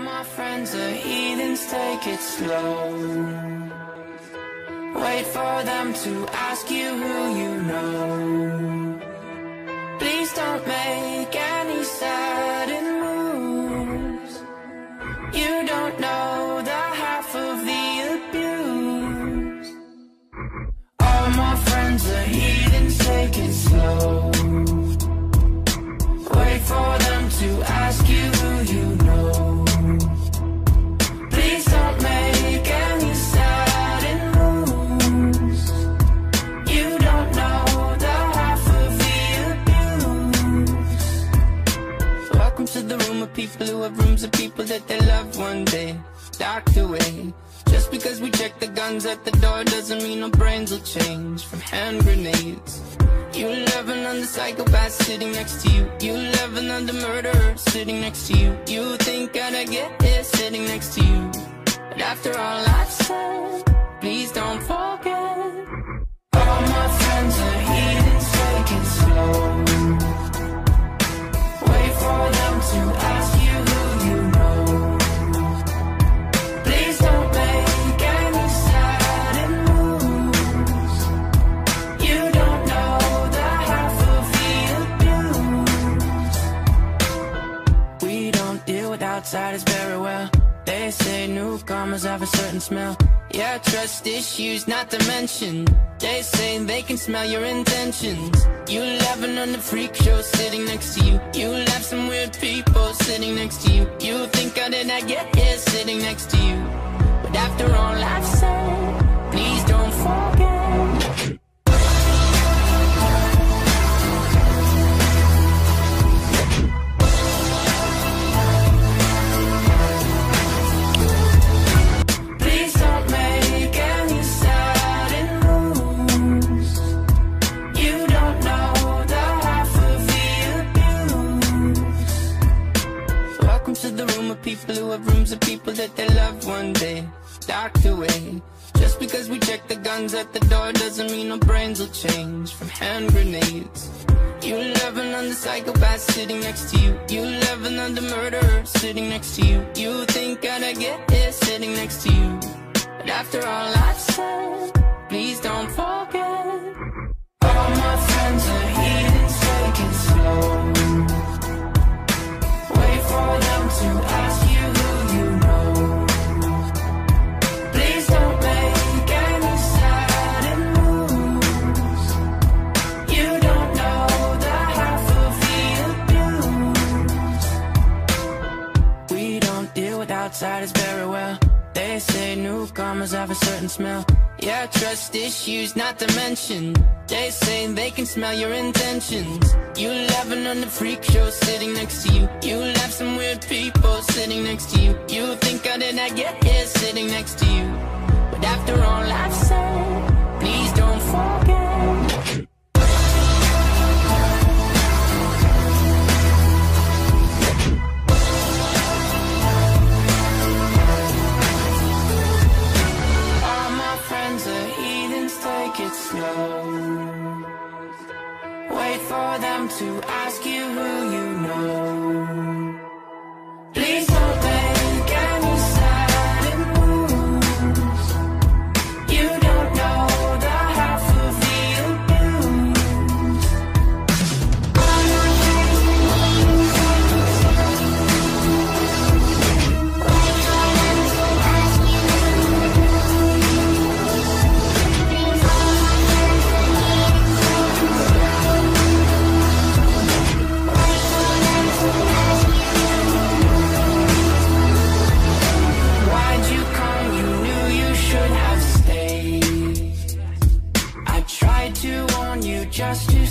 my friends are heathens, take it slow. Wait for them to ask you who you know. Please don't make any sudden moves. You don't know the half of the abuse. All my friends are heathens, take it slow. Wait for them to ask you who you know. Please don't make any sudden moves. You don't know the half of the abuse. Welcome to the room of people who have rooms of people that they love one day docked away. Just because we check the guns at the door doesn't mean our brains will change from hand grenades. You love another psychopath sitting next to you. You love another murderer sitting next to you. You think I'd get here sitting next to you. But after all I've said, please don't forget. All my friends are heathens, take it slow. Wait for them to ask you who you know. Please don't make any sudden moves. You don't know the half of the abuse. We don't deal with outsiders very well. They say newcomers have a certain smell. Yeah, trust issues not to mention. They say they can smell your intentions. You laughing on the freak show sitting next to you. You laugh some weird people sitting next to you. You think I did not get here sitting next to you. But after all I've said, please don't forget. Please don't make any sudden moves. You don't know the half of the abuse. Welcome to the room of people who have rooms of people that they love one day docked away. Just because we check the guns at the door doesn't mean our brains will change from hand grenades. You love another psychopath sitting next to you. You love another murderer sitting next to you. You think I'd get here sitting next to you. But after all I've said, please don't forget. All my friends are heathens, take it slow. Wait for them to ask you who you know. Please don't make any sudden moves. You don't know the half of the abuse. We don't deal with outsiders very well. They say newcomers have a certain smell. Yeah, trust issues not to mention. They say they can smell your intentions. You laughing on the freak show sitting next to you. You laugh some weird people sitting next to you. You think I did not get here sitting next to you. But after all I've said, please don't forget. All my friends are heathens, take it slow. Wait for them to ask you who you know. Please don't make any sudden moves. You don't know the half of the abuse. Why'd you come? You knew you should have stayed. I tried to warn you just to